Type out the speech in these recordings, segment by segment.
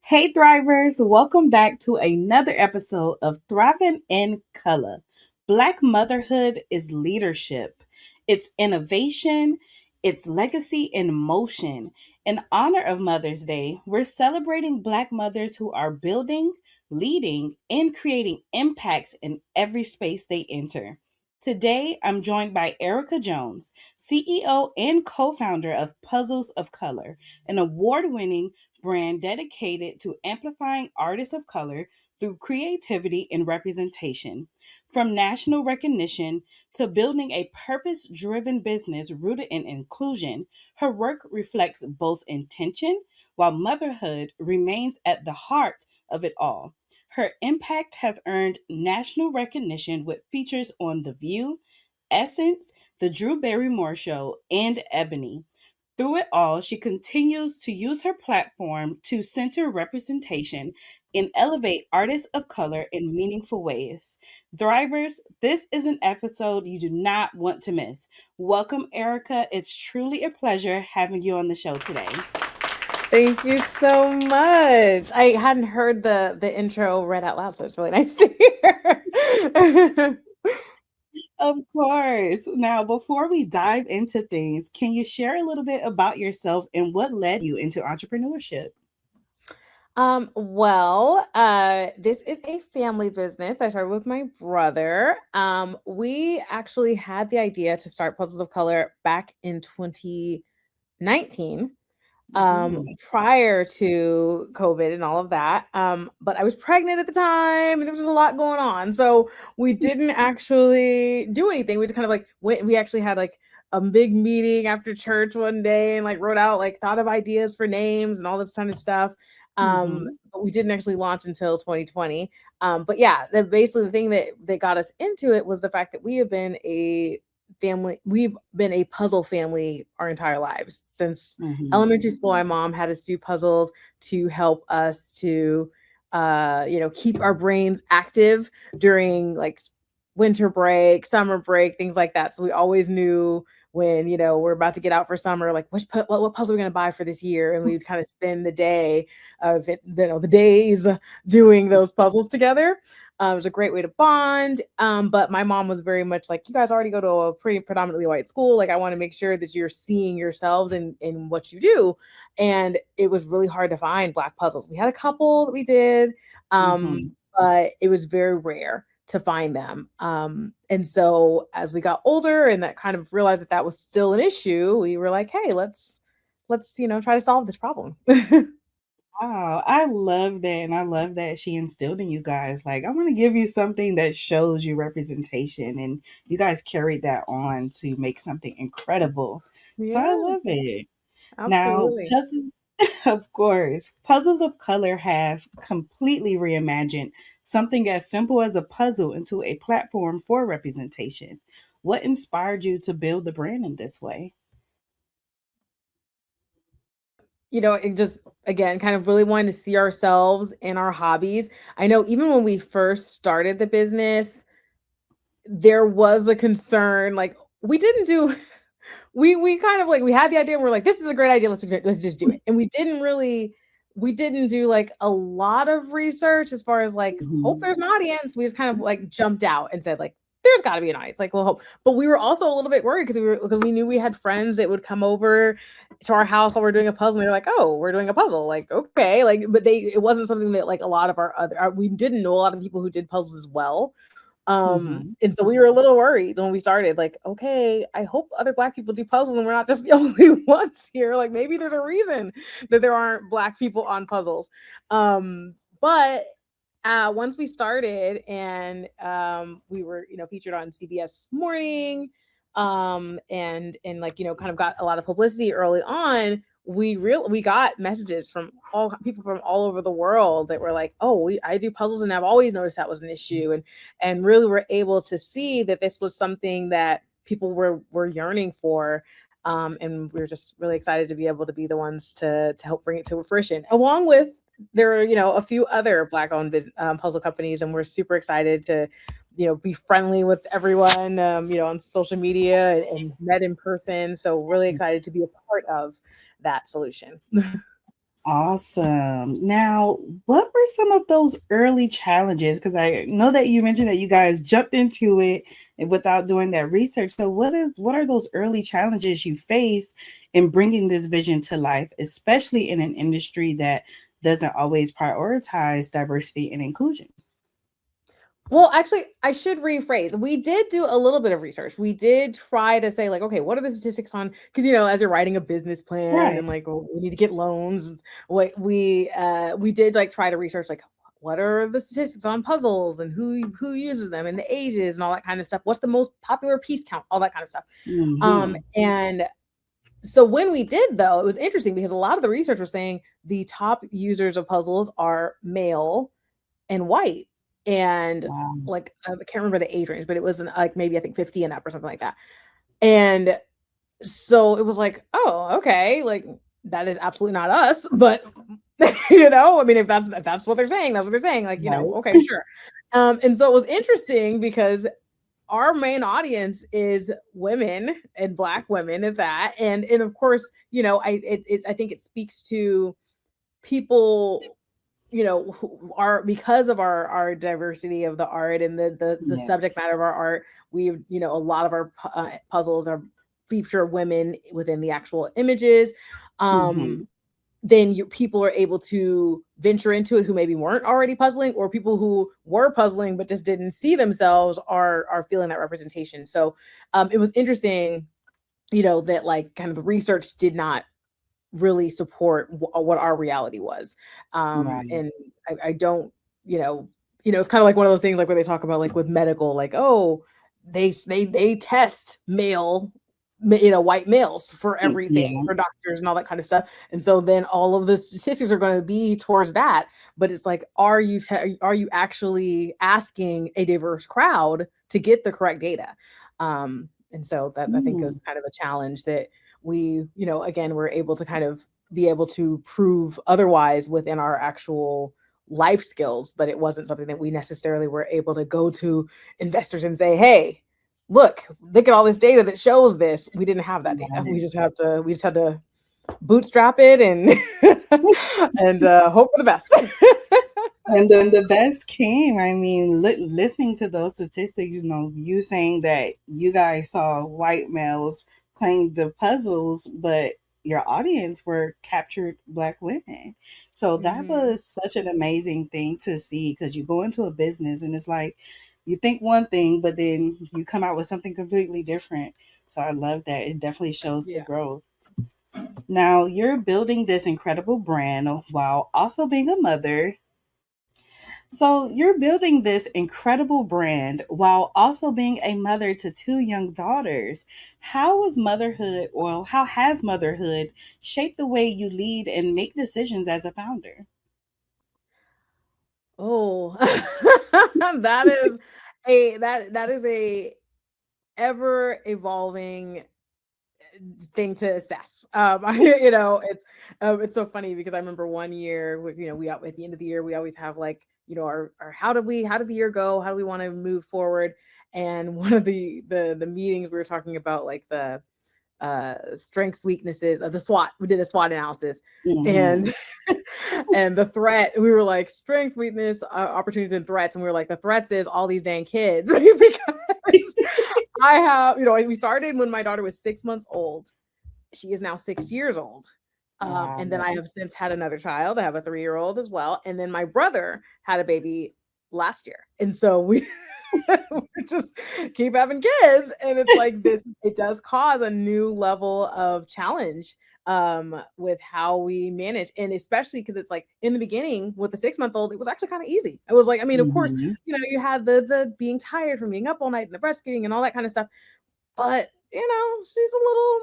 Hey, Thrivers, welcome back to another episode of Thrivin in Color. Black motherhood is leadership, it's innovation, it's legacy in motion. In honor of Mother's Day, we're celebrating Black mothers who are building, leading, and creating impacts in every space they enter. Today, I'm joined by Ericka Jones, CEO and co founder of Puzzles of Color, an award winning brand dedicated to amplifying artists of color through creativity and representation. From national recognition to building a purpose driven business rooted in inclusion, her work reflects both intention while motherhood remains at the heart of it all. Her impact has earned national recognition with features on The View, Essence, The Drew Barrymore Show, and Ebony. Through it all, she continues to use her platform to center representation and elevate artists of color in meaningful ways. Thrivers, this is an episode you do not want to miss. Welcome, Erica. It's truly a pleasure having you on the show today. Thank you so much. I hadn't heard the intro read out loud, so it's really nice to hear. Of course. Now, before we dive into things, can you share a little bit about yourself and what led you into entrepreneurship? This is a family business that I started with my brother. We actually had the idea to start Puzzles of Color back in 2019, Ooh. prior to COVID and all of that. But I was pregnant at the time and there was a lot going on. So we didn't actually do anything. We just kind of like went, we actually had like a big meeting after church one day and like wrote out, like thought of ideas for names and all this kind of stuff. Mm-hmm. But we didn't actually launch until 2020. But yeah, basically the thing that got us into it was the fact that we've been a puzzle family our entire lives. Since Mm-hmm. elementary school, my mom had us do puzzles to help us to keep our brains active during like winter break, summer break, things like that. So we always knew when we're about to get out for summer, like what puzzle we're going to buy for this year, and we'd kind of spend the day of it, the days doing those puzzles together. It was a great way to bond. But my mom was very much like, you guys already go to a pretty predominantly white school. Like, I want to make sure that you're seeing yourselves in what you do. And it was really hard to find Black puzzles. We had a couple that we did, Mm-hmm. but it was very rare to find them. And so as we got older and that kind of realized that that was still an issue, we were like, hey, let's try to solve this problem. Wow, I love that, and I love that she instilled in you guys, like, "I wanna give you something that shows you representation," and you guys carried that on to make something incredible. So I Yeah, love it. Now, absolutely. puzzle of course, Puzzles of Color have completely reimagined something as simple as a puzzle into a platform for representation. What inspired you to build the brand in this way? It just, again, kind of really wanting to see ourselves in our hobbies. I know even when we first started the business, there was a concern, like we didn't do we kind of like we had the idea and we're like, this is a great idea, let's just do it. And we didn't do like a lot of research as far as like hope Mhm. there's an audience. We just kind of like jumped out and said like there's got to be an audience, like we'll hope. But we were also a little bit worried because we knew we had friends that would come over to our house while we're doing a puzzle and they're like, oh, we're doing a puzzle, like okay, like, but it wasn't something that like a lot of we didn't know a lot of people who did puzzles as well. Mhm. And so we were a little worried when we started, like, okay, I hope other Black people do puzzles and we're not just the only ones here. Like maybe there's a reason that there aren't Black people on puzzles. But once we started and we were, featured on CBS Morning, and like, kind of got a lot of publicity early on, we got messages from all people from all over the world that were like, oh, I do puzzles and I've always noticed that was an issue, and really were able to see that this was something that people were yearning for. And we were just really excited to be able to be the ones to help bring it to fruition, along with there are, a few other Black owned puzzle companies, and we're super excited to, be friendly with everyone, on social media and met in person. So really excited to be a part of that solution. Awesome. Now, what were some of those early challenges? Because I know that you mentioned that you guys jumped into it without doing that research. So, what are those early challenges you faced in bringing this vision to life, especially in an industry that doesn't always prioritize diversity and inclusion? Well, actually, I should rephrase. We did do a little bit of research. We did try to say, like, okay, what are the statistics on? Because as you're writing a business plan Right. and like, oh, we need to get loans. What we did like try to research like what are the statistics on puzzles and who uses them and the ages and all that kind of stuff. What's the most popular piece count? All that kind of stuff. Mm-hmm. And so when we did though, it was interesting because a lot of the research was saying the top users of puzzles are male and white. And Wow. like I can't remember the age range, but it was like maybe I think 50 and up or something like that. And so it was like, oh, okay, like that is absolutely not us, but I mean, if that's what they're saying, that's what they're saying. Like, Right. okay, sure. And so it was interesting because our main audience is women and Black women at that, and of course, I think it speaks to people who are because of our diversity of the art and the subject matter Yes. of our art. We've a lot of our puzzles are feature women within the actual images. Mm-hmm. Then people are able to venture into it who maybe weren't already puzzling, or people who were puzzling but just didn't see themselves are feeling that representation. So it was interesting, that like kind of the research did not really support what our reality was. Right. And I don't, it's kind of like one of those things like where they talk about like with medical, like, oh, they test white males for everything Yeah. for doctors and all that kind of stuff. And so then all of the statistics are going to be towards that. But it's like, are you actually asking a diverse crowd to get the correct data? And so that I think Mm. is kind of a challenge that we, again, we're able to kind of be able to prove otherwise within our actual life skills, but it wasn't something that we necessarily were able to go to investors and say, hey, look at all this data that shows this. We didn't have that data. Right. We just had to bootstrap it and and hope for the best. And then the best came. I mean, listening to those statistics, you saying that you guys saw white males playing the puzzles, but your audience were captured Black women. So that Mhm. was such an amazing thing to see because you go into a business and it's like you think one thing, but then you come out with something completely different. So I love that. It definitely shows the Yeah. growth. Now you're building this incredible brand while also being a mother. So you're building this incredible brand while also being a mother to two young daughters. How has motherhood shaped the way you lead and make decisions as a founder? Oh, that is a ever evolving thing to assess. It's so funny because I remember one year, we at the end of the year we always have like our how did the year go? How do we want to move forward? And one of the meetings we were talking about like the strengths, weaknesses of the SWOT. We did a SWOT analysis, Hmm. and and the threat we were like strength, weakness, opportunities, and threats. And we were like the threats is all these dang kids because I have we started when my daughter was 6 months old. She is now 6 years old. Wow. And then I have since had another child. I have a 3-year-old as well. And then my brother had a baby last year. And so we just keep having kids. And it's like this, it does cause a new level of challenge with how we manage. And especially because it's like in the beginning with the 6 month old, it was actually kind of easy. It was like, I mean, of course, Hmm. you had the being tired from being up all night and the breastfeeding and all that kind of stuff, but, she's a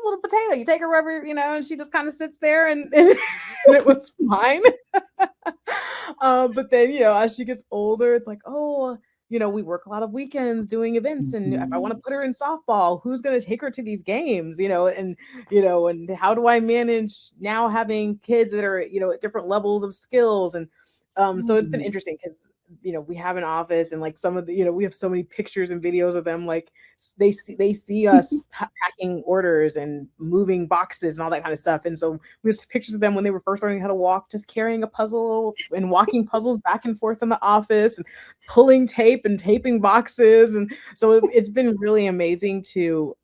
little potato. You take her wherever, and she just kind of sits there and and it was fine. But then, as she gets older, it's like, oh, we work a lot of weekends doing events. And if I want to Hmm. put her in softball, who's going to take her to these games? And how do I manage now having kids that are, at different levels of skills? And so it's been interesting because we have an office, and like some of the, we have so many pictures and videos of them, like they see us packing orders and moving boxes and all that kind of stuff. And so we have pictures of them when they were first learning how to walk, just carrying a puzzle and walking puzzles back and forth in the office and pulling tape and taping boxes. And so it's been really amazing to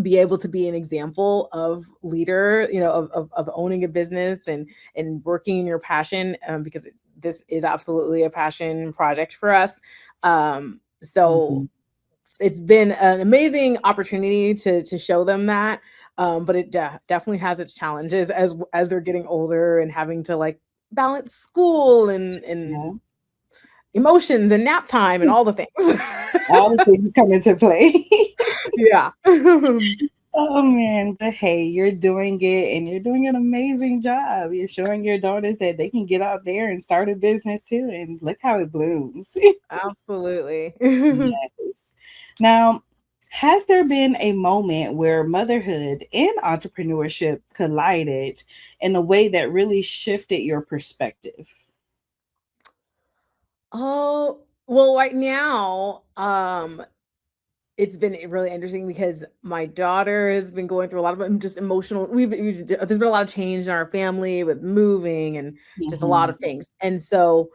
be able to be an example of leader, of owning a business and working in your passion, because this is absolutely a passion project for us. So Mhm. it's been an amazing opportunity to show them that, but it definitely has its challenges as they're getting older and having to like balance school and Yeah. emotions and nap time and all the things. All the things come into play. Yeah. Oh man, but hey, you're doing it and you're doing an amazing job. You're showing your daughters that they can get out there and start a business too, and look how it blooms. Absolutely. Yes. Now, has there been a moment where motherhood and entrepreneurship collided in a way that really shifted your perspective? Oh, well, right now, it's been really interesting because my daughter has been going through a lot of just emotional. There's been a lot of change in our family with moving and just a lot Mhm. of things. And so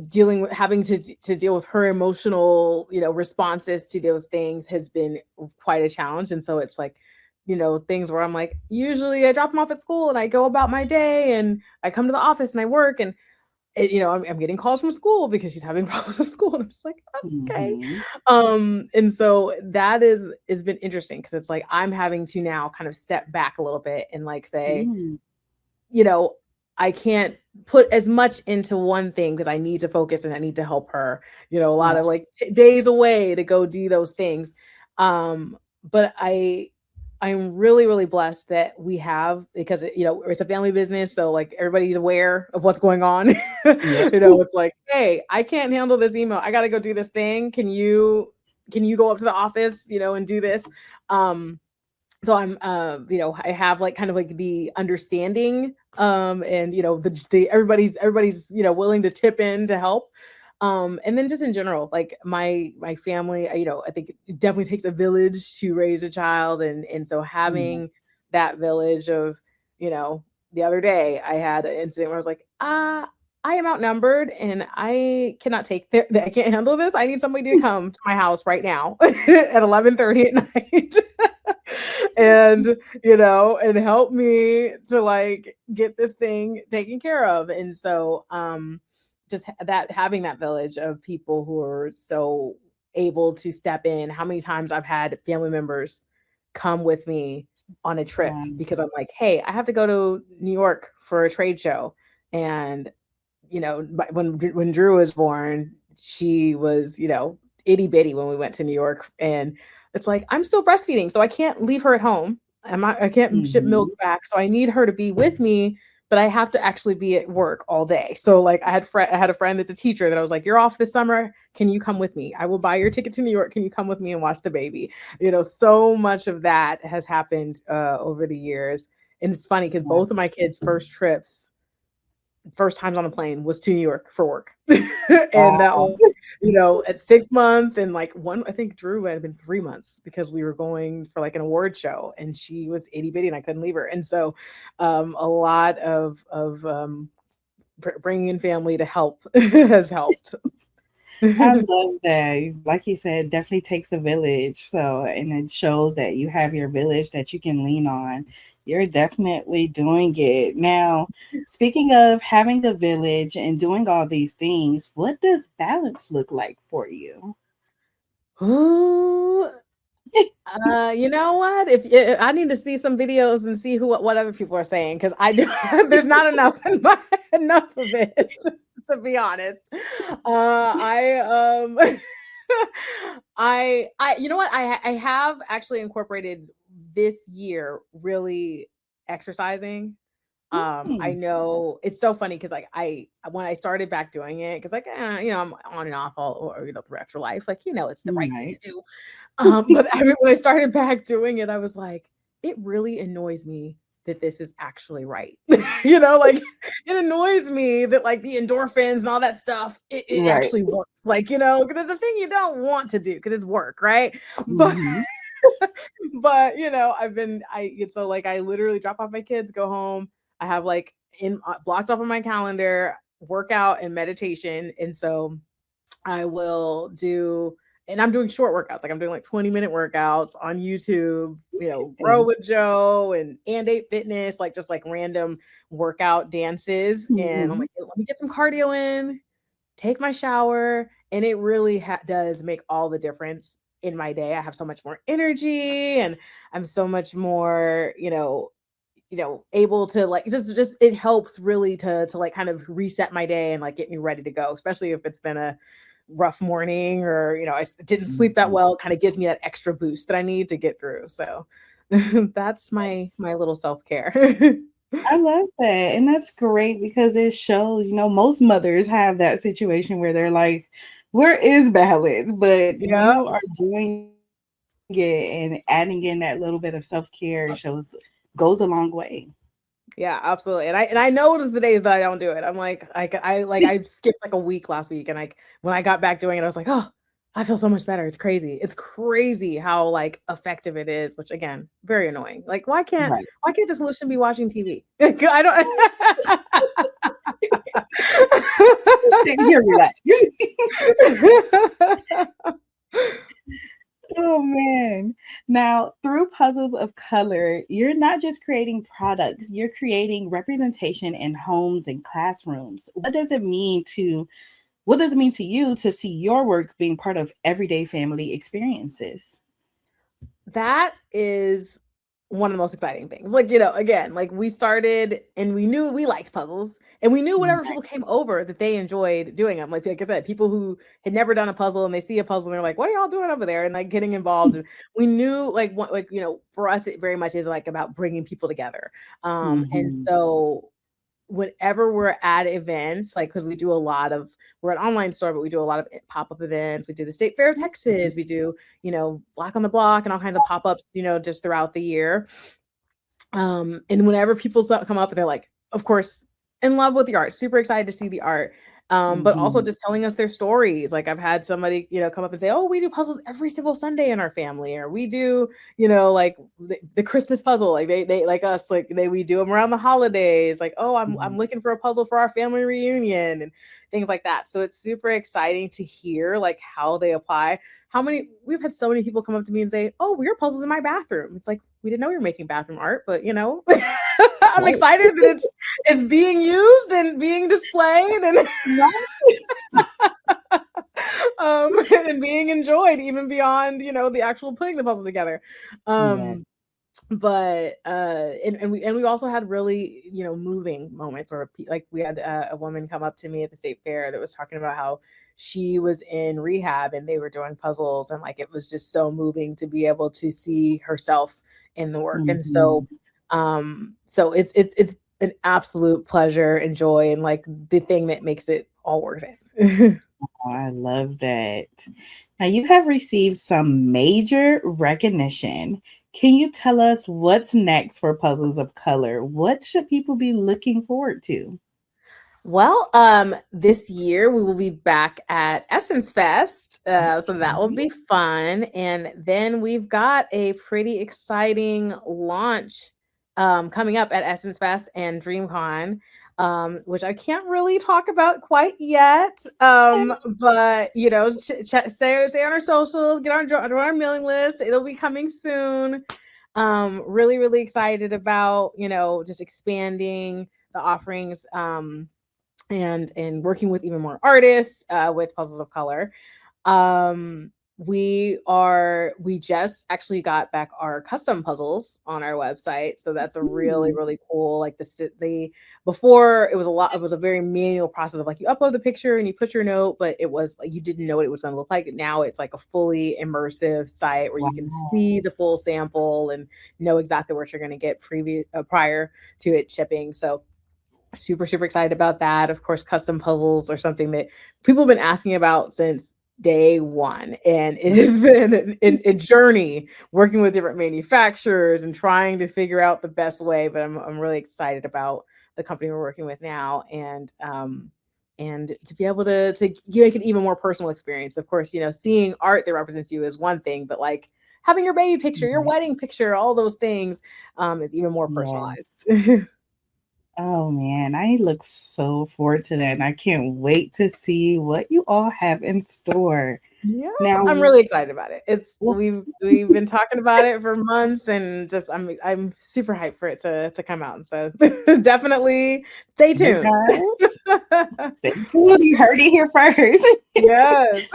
dealing with having to deal with her emotional, responses to those things has been quite a challenge. And so it's like, things where I'm like, usually I drop them off at school and I go about my day and I come to the office and I work, and I'm getting calls from school because she's having problems with school, and I'm just like, okay. Mhm. And so that has been interesting because it's like I'm having to now kind of step back a little bit and like say, Mm. you know, I can't put as much into one thing because I need to focus and I need to help her, a lot Right. of like days away to go do those things. But I'm really, really blessed that we have, because it's a family business. So like everybody's aware of what's going on. Yep. It's like, hey, I can't handle this email. I got to go do this thing. Can you go up to the office, and do this? So I'm I have like kind of like the understanding, and the everybody's willing to tip in to help. And then just in general, like my family, I think it definitely takes a village to raise a child, and so Yeah. having that village of, you know the other day I had an incident where I was like, I am outnumbered and I cannot I can't handle this. I need somebody to come to my house right now at 11:30 at night. And and help me to like get this thing taken care of. And so just that, having that village of people who are so able to step in. How many times I've had family members come with me on a trip Wow. because I'm like, hey, I have to go to New York for a trade show. And when Drew was born, she was, itty bitty when we went to New York, and it's like I'm still breastfeeding, so I can't leave her at home. I can't ship milk Mhm. back, so I need her to be with me, but I have to actually be at work all day. So like I had a friend that's a teacher that I was like, "You're off this summer. Can you come with me? I will buy your ticket to New York. Can you come with me and watch the baby?" So much of that has happened over the years, and it's funny because Wow. both of my kids' first times on a plane was to New York for work. And that Wow. was, at 6 months, and like one, I think Drew had been 3 months because we were going for like an award show and she was itty bitty and I couldn't leave her. And so a lot of bringing in family to help has helped. I love that. Like you said, definitely takes a village. So, and it shows that you have your village that you can lean on. You're definitely doing it. Now, speaking of having a village and doing all these things, what does balance look like for you? Ooh, you know what? If I need to see some videos and see what other people are saying, because I do, there's not enough of it, to be honest. I you know what? I have actually incorporated this year really exercising. I Hmm. know it's so funny because like when I started back doing it, because like I'm on and off all or through extra life, like it's the right thing Right. to do. But when I started back doing it, I was like, it really annoys me that this is actually right. You know, like it annoys me that like the endorphins and all that stuff, it Right. actually works. Like, you know, because there's a thing you don't want to do because it's work, right? But Mhm. but you know, I it's so like I literally drop off my kids, go home. I have like in blocked off on my calendar workout and meditation, and so I will do, and I'm doing short workouts. Like I'm doing like 20-minute workouts on YouTube, you know, Grow Okay. with Joe and 8 Fitness, like just like random workout dances. And I'm Mhm. like, let me get some cardio in, take my shower, and it really does make all the difference in my day. I have so much more energy, and I'm so much more, able to like just it helps really to like kind of reset my day and like get me ready to go, especially if it's been a rough morning or didn't sleep that Mhm. well. It kind of gives me that extra boost that I need to get through. So that's my little self-care. I love that, and that's great because it shows, most mothers have that situation where they're like, "Where is balance?" But Yeah. you are doing it and adding in that little bit of self-care shows goes a long way. Yeah, absolutely. And I noticed the days that I don't do it. I'm like, I skipped like a week last week, and like when I got back doing it, I was like, oh, I feel so much better. It's crazy. It's crazy how like effective it is, which again, very annoying. Like, Right. why can't the solution be watching TV? I Just sitting here relax. don't. Oh man. Now, through puzzles of color, you're not just creating products, you're creating representation in homes and classrooms. What does it mean to you to see your work being part of everyday family experiences? That is one of the most exciting things. Like, again, like we started and we knew we liked puzzles, and we knew whenever Right. people came over that they enjoyed doing them. Like I said, people who had never done a puzzle and they see a puzzle and they're like, what are y'all doing over there? And like getting involved. And we knew like what, like, for us, it very much is like about bringing people together. And Mhm. so whenever we're at events, like because we're an online store, but we do a lot of pop-up events. We do the State Fair of Texas, we do, Black on the Block and all kinds of pop-ups, just throughout the year. And whenever people come up, they're like, of course, in love with the art, super excited to see the art. But also Mhm. just telling us their stories. Like I've had somebody, come up and say, "Oh, we do puzzles every single Sunday in our family," or we do, like the Christmas puzzle. Like they like us, like we do them around the holidays. Like, oh, I'm Mhm. looking for a puzzle for our family reunion and things like that. So it's super exciting to hear like how they apply. We've had so many people come up to me and say, "Oh, your puzzles in my bathroom." It's like, we didn't know you were making bathroom art, but I'm Right. excited that it's being used and being displayed and and being enjoyed even beyond, the actual putting the puzzle together. Yeah. Um but and we also had really, moving moments where like we had a woman come up to me at the state fair that was talking about how she was in rehab and they were doing puzzles, and like it was just so moving to be able to see herself in the work. And so Mhm. it's an absolute pleasure and joy, and like the thing that makes it all worth it. Oh, I love that. Now, you have received some major recognition. Can you tell us what's next for Puzzles of Color? What should people be looking forward to? Well, this year we will be back at Essence Fest, so that will Okay. be fun. And then we've got a pretty exciting launch coming up at Essence Fest and DreamCon, which I can't really talk about quite yet. But say on our socials, get on our mailing list. It'll be coming soon. Really, really excited about just expanding the offerings. And working with even more artists with puzzles of color. We just actually got back our custom puzzles on our website, so that's a really, Ooh, really cool. Like the before, it was a very manual process of like you upload the picture and you put your note, but it was like you didn't know what it was going to look like. Now it's like a fully immersive site where you can wow. see the full sample and know exactly what you're going to get prior to it shipping. So super, super excited about that. Of course, custom puzzles are something that people have been asking about since day one. And it has been a journey working with different manufacturers and trying to figure out the best way. But I'm really excited about the company we're working with now, and to be able to make an even more personal experience. Of course, seeing art that represents you is one thing, but like having your baby picture, your Right. wedding picture, all those things is even more Yes. personalized. Oh man, I look so forward to that, and I can't wait to see what you all have in store. Yeah, I'm Now, really excited about it. It's well, we've been talking about it for months, and just I'm super hyped for it to come out. So definitely stay you tuned. guys, stay tuned. You heard it here first. Yes.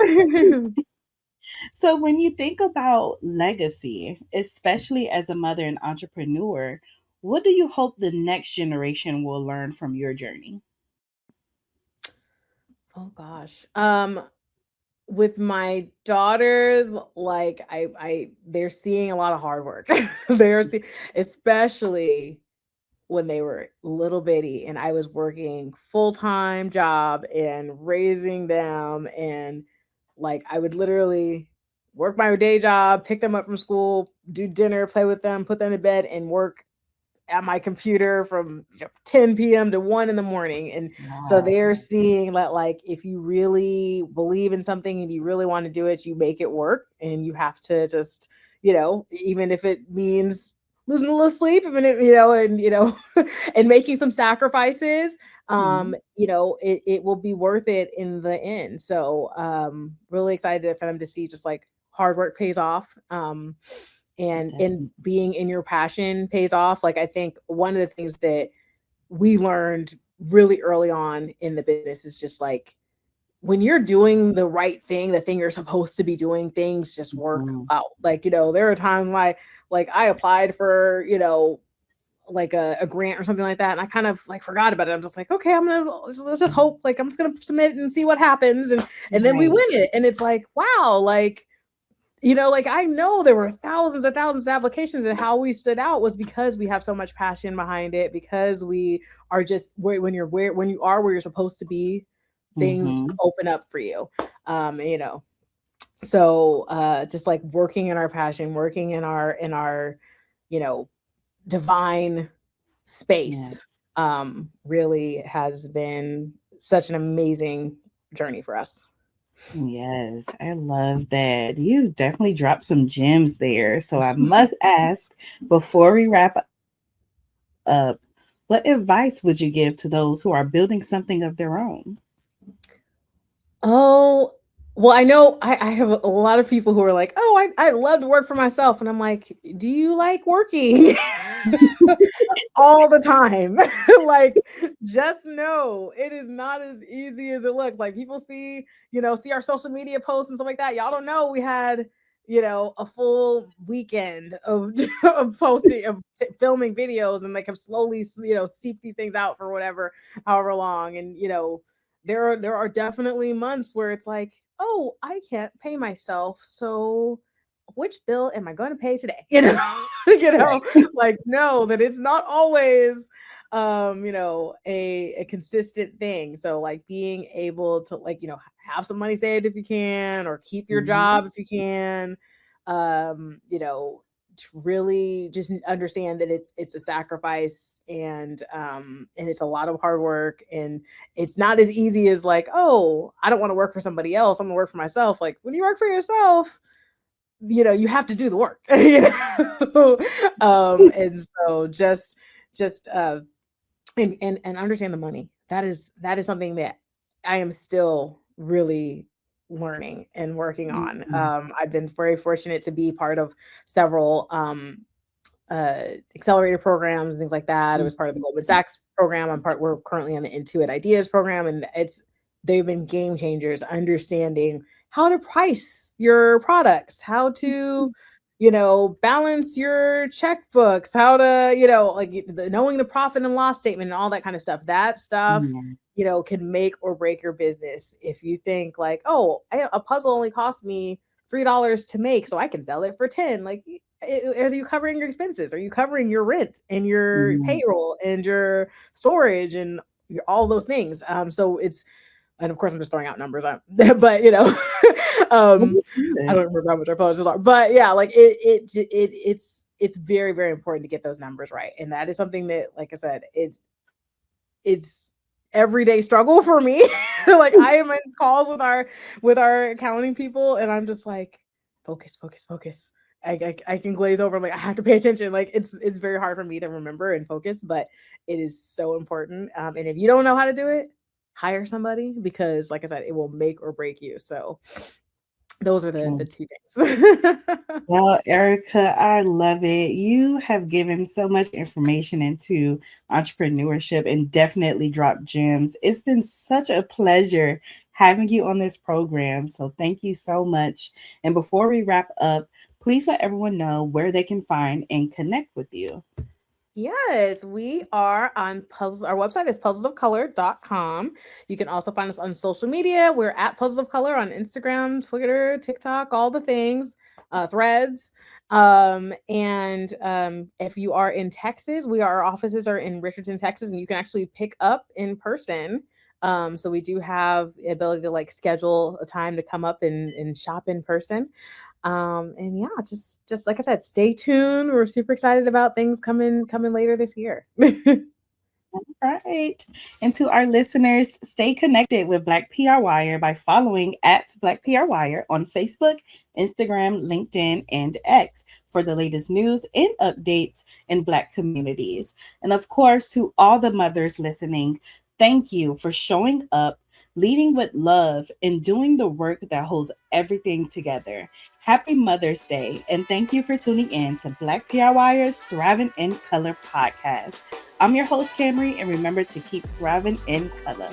So, when you think about legacy, especially as a mother and entrepreneur, what do you hope the next generation will learn from your journey? Oh gosh. With my daughters, like they're seeing a lot of hard work. They're seeing, especially when they were little bitty and I was working full-time job and raising them, and like I would literally work my day job, pick them up from school, do dinner, play with them, put them to bed, and work at my computer from 10 p.m. to 1 in the morning. And so Wow. they're seeing that, like, if you really believe in something and you really want to do it, you make it work. And you have to just, even if it means losing a little sleep, even if, and making some sacrifices, Mhm. it will be worth it in the end. So really excited for them to see just like hard work pays off. And Definitely. being in your passion pays off. Like, I think one of the things that we learned really early on in the business is just like, when you're doing the right thing, the thing you're supposed to be doing, things just work Mhm. out. Like, there are times like I applied for, like a grant or something like that, and I kind of like forgot about it. I'm just like, okay, let's just hope, like I'm just gonna submit and see what happens, and then we Right. win it, and it's like, wow, like, like I know there were thousands and thousands of applications, and how we stood out was because we have so much passion behind it, because we are just when you are where you're supposed to be, things Mhm. open up for you. You know, so just like working in our passion, working in our, you know, divine space, Yes. really has been such an amazing journey for us. Yes, I love that. You definitely dropped some gems there. So I must ask before we wrap up, what advice would you give to those who are building something of their own? Oh, well, I know I have a lot of people who are like, "Oh, I love to work for myself," and I'm like, "Do you like working?" All the time. Like, just know it is not as easy as it looks. Like, people see our social media posts and stuff like that. Y'all don't know we had, a full weekend of of posting, of filming videos, and like have slowly, seep these things out for whatever, however long. And there are definitely months where it's like, oh, I can't pay myself, so which bill am I going to pay today? Right. Like, know that it's not always a consistent thing. So like being able to, like, have some money saved if you can, or keep your Mhm. job if you can, to really just understand that it's a sacrifice, and it's a lot of hard work, and it's not as easy as like, oh, I don't want to work for somebody else, I'm gonna work for myself. Like, when you work for yourself, you have to do the work. And so just and understand the money. That is something that I am still really learning and working on. Mhm. I've been very fortunate to be part of several uh, accelerator programs and things like that. It was part of the Goldman Mhm. Sachs program. We're currently on the Intuit Ideas program, and they've been game changers, understanding how to price your products, how to, balance your checkbooks, how to, like, knowing the profit and loss statement and all that kind of stuff. That stuff, Yeah. can make or break your business. If you think like, oh, a puzzle only cost me $3 to make, so I can sell it for 10. Like, are you covering your expenses? Are you covering your rent and your Mhm. payroll and your storage and all those things? So it's, and of course I'm just throwing out numbers, but um, I Understood. don't remember how much our publishers are, but yeah, like it's very, very important to get those numbers right. And that is something that, like I said, it's everyday struggle for me. Like I am in calls with our accounting people, and I'm just like, focus, focus, focus. I can glaze over. I'm like, I have to pay attention. Like it's very hard for me to remember and focus, but it is so important. And if you don't know how to do it, hire somebody, because, like I said, it will make or break you. So those are the two things. Well, Erica, I love it. You have given so much information into entrepreneurship and definitely dropped gems. It's been such a pleasure having you on this program. So thank you so much. And before we wrap up, please let everyone know where they can find and connect with you. Yes, we are on Puzzles. Our website is puzzlesofcolor.com. You can also find us on social media. We're at Puzzles of Color on Instagram, Twitter, TikTok, all the things, threads. And if you are in Texas, our offices are in Richardson, Texas, and you can actually pick up in person. So we do have the ability to like schedule a time to come up and shop in person. And yeah, just like I said, stay tuned. We're super excited about things coming later this year. Right. And to our listeners, stay connected with Black PR Wire by following at Black PR Wire on Facebook, Instagram, LinkedIn, and X for the latest news and updates in Black communities. And of course, to all the mothers listening, thank you for showing up, leading with love, and doing the work that holds everything together. Happy Mother's Day, and thank you for tuning in to Black PR Wire's Thriving in Color podcast. I'm your host, Camry, and remember to keep thriving in color.